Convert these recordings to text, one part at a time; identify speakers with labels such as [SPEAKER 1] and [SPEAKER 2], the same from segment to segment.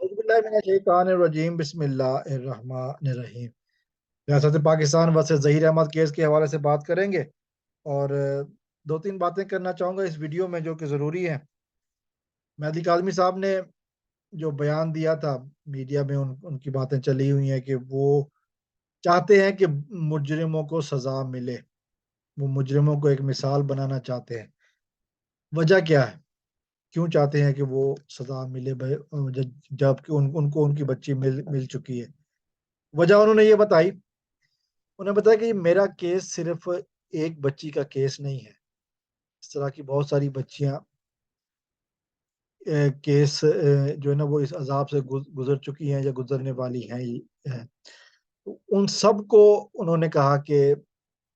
[SPEAKER 1] औज़ुबिल्लाहिमिनश्शैतानिर्रजीम बिस्मिल्लाहिर्रहमानिर्रहीम। रियासत Pakistan versus Zaheer Ahmad case के हवाले से बात करेंगे और दो तीन बातें करना चाहूँगा इस वीडियो में जो कि ज़रूरी है। मेहदी काज़मी साहब ने जो बयान दिया था मीडिया में उनकी बातें चली हुई हैं कि वो चाहते हैं कि मुजरिमों को सज़ा मिले। वो मुजरिमों को एक मिसाल बनाना चाहते हैं। वजह क्या है? क्यों चाहते हैं कि वो सज़ा मिले जबकि उनको उनकी बच्ची मिल मिल चुकी है? वजह उन्होंने ये बताई, उन्होंने बताया कि मेरा केस सिर्फ एक बच्ची का केस नहीं है। इस तरह की बहुत सारी बच्चियाँ केस जो है ना वो इस अज़ाब से गुज़र चुकी हैं या गुज़रने वाली हैं। तो उन सबको उन्होंने कहा कि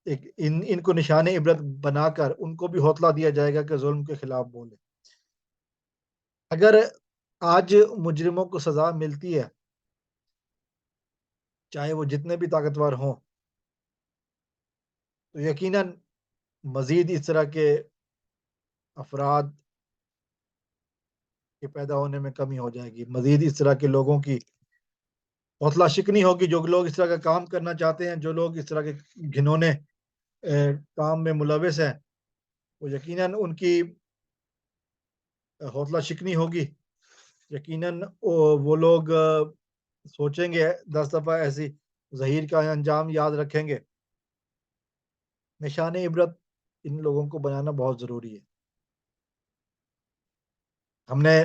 [SPEAKER 1] एक इनको निशाने इबरत बनाकर उनको भी हौसला दिया जाएगा कि ज़ुल्म के खिलाफ बोलें। अगर आज मुजरिमों को सज़ा मिलती है, चाहे वो जितने भी ताकतवर हों, तो यकीनन मज़ीद इस तरह के अफ़राद के पैदा होने में कमी हो जाएगी। मज़ीद इस तरह के लोगों की हौसला शिकनी होगी, जो लोग इस तरह का काम करना चाहते हैं, जो लोग इस तरह के घिनौने काम में मुलविस हैं, वो यकीनन उनकी हौसला शिकनी होगी। यकीनन वो लोग सोचेंगे 10 दफ़ा ऐसी ज़हीर का अंजाम याद रखेंगे। निशान इबरत इन लोगों को बनाना बहुत ज़रूरी है। हमने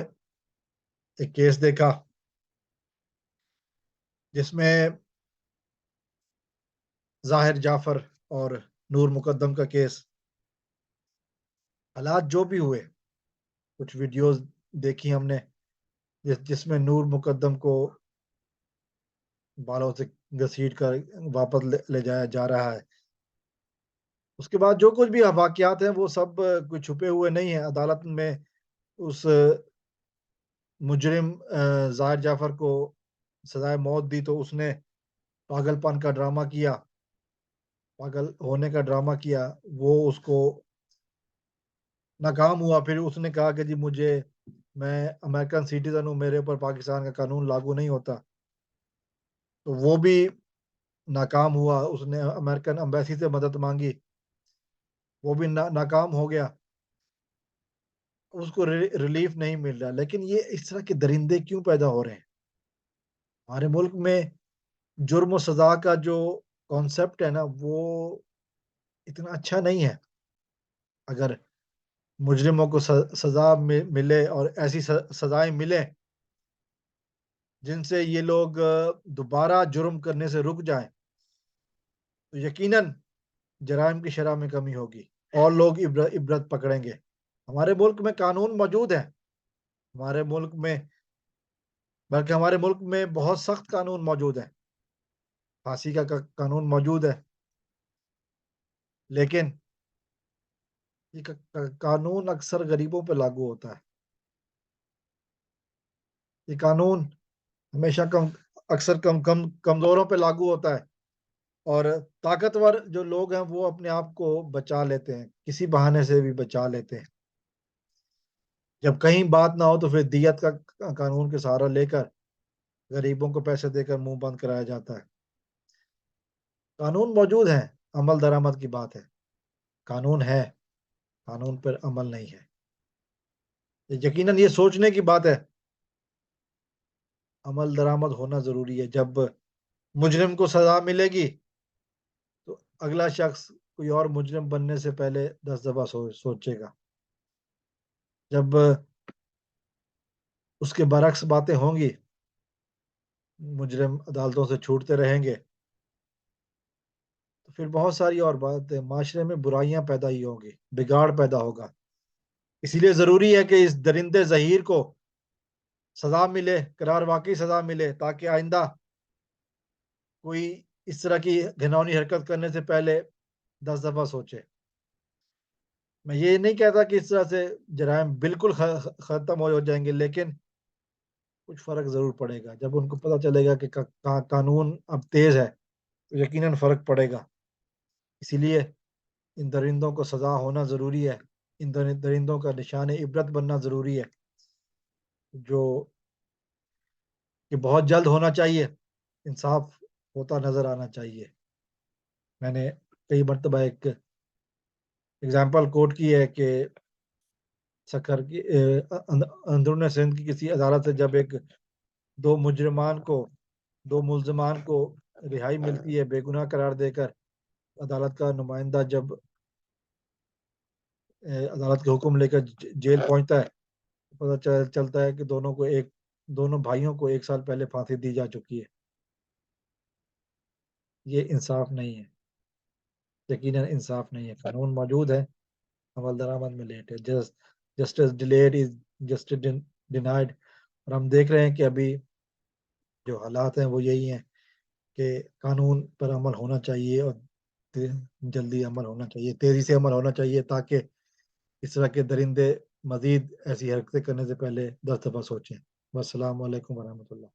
[SPEAKER 1] एक केस देखा जिसमें ज़ाहिर जाफ़र और नूर मुक़द्दम का केस, हालात जो भी हुए, कुछ वीडियोज़ देखी हमने जिसमें नूर मुक़द्दम को बालों से घसीट कर वापस ले जाया जा रहा है। उसके बाद जो कुछ भी वाक़यात हैं वो सब कोई छुपे हुए नहीं हैं। अदालत में उस मुजरिम ज़ाहिर जाफ़र को सज़ाए मौत दी तो उसने पागलपन का ड्रामा किया, पागल होने का ड्रामा किया। वो उसको नाकाम हुआ, फिर उसने कहा कि जी मैं अमेरिकन सिटीज़न हूँ, मेरे ऊपर पाकिस्तान का कानून लागू नहीं होता। तो वो भी नाकाम हुआ, उसने अमेरिकन एम्बेसी से मदद माँगी, वो भी नाकाम हो गया। उसको रिलीफ नहीं मिल रहा। लेकिन ये इस तरह के दरिंदे क्यों पैदा हो रहे हैं? हमारे मुल्क में जुर्म और सज़ा का जो कॉन्सेप्ट है ना, वो इतना अच्छा नहीं है। अगर मुजरिमों को सज़ा मिले और ऐसी सज़ाएँ मिलें जिनसे ये लोग दोबारा जुर्म करने से रुक जाएँ, तो यकीनन जराइम की शरह में कमी होगी और लोग इबरत पकड़ेंगे। हमारे मुल्क में कानून मौजूद है, हमारे मुल्क में बल्कि हमारे मुल्क में बहुत सख्त कानून मौजूद हैं। फांसी का कानून मौजूद है, लेकिन ये कानून अक्सर गरीबों पे लागू होता है। ये कानून हमेशा अक्सर कमज़ोरों पे लागू होता है और ताकतवर जो लोग हैं वो अपने आप को बचा लेते हैं, किसी बहाने से भी बचा लेते हैं। जब कहीं बात ना हो तो फिर दियत का कानून के सहारा लेकर गरीबों को पैसे देकर मुँह बंद कराया जाता है। कानून मौजूद हैं, अमल दरामद की बात है। कानून है, कानून पर अमल नहीं है। यकीनन ये सोचने की बात है, अमल दरामद होना ज़रूरी है। जब मुजरिम को सज़ा मिलेगी, तो अगला शख्स कोई और मुजरिम बनने से पहले 10 दफ़ा सोचेगा। जब उसके बरक्स बातें होंगी, मुजरिम अदालतों से छूटते रहेंगे, तो फिर बहुत सारी और बातें माशरे में बुराइयाँ पैदा ही होंगी, बिगाड़ पैदा होगा। इसीलिए ज़रूरी है कि इस दरिंदे ज़हीर को सज़ा मिले, करार वाक़ई सज़ा मिले ताकि आइंदा कोई इस तरह की घिनौनी हरकत करने से पहले 10 दफ़ा सोचे। मैं ये नहीं कहता कि इस तरह से जराइम बिल्कुल ख़त्म हो जाएँगे, लेकिन कुछ फ़र्क ज़रूर पड़ेगा। जब उनको पता चलेगा कि कानून अब तेज़ है, तो यकीनन फ़र्क पड़ेगा। इसीलिए इन दरिंदों को सज़ा होना ज़रूरी है। इन दरिंदों का निशान इबरत बनना ज़रूरी है। जो کہ بہت جلد ہونا چاہیے، انصاف ہوتا نظر آنا چاہیے۔ میں نے کئی مرتبہ ایک اگزامپل کوٹ کی ہے کہ سکر کی اندرون سندھ کی کسی عدالت سے جب دو ملزمان کو رہائی ملتی ہے بے گناہ قرار دے کر، عدالت کا نمائندہ جب عدالت کے حکم لے کر جیل پہنچتا ہے، پتہ چلتا ہے کہ دونوں بھائیوں کو 1 سال پہلے پھانسی دی جا چکی ہے۔ یہ انصاف نہیں ہے، یقیناً انصاف نہیں ہے۔ قانون موجود ہے، عمل درآمد میں لیٹ ہے۔ Justice delayed is justice denied. اور ہم دیکھ رہے ہیں کہ ابھی جو حالات ہیں وہ یہی ہیں کہ قانون پر عمل ہونا چاہیے، اور جلدی عمل ہونا چاہیے، تیزی سے عمل ہونا چاہیے، تاکہ اس طرح کے درندے مزید ایسی حرکتیں کرنے سے پہلے 10 دفعہ سوچیں۔ والسلام علیکم ورحمۃ اللہ۔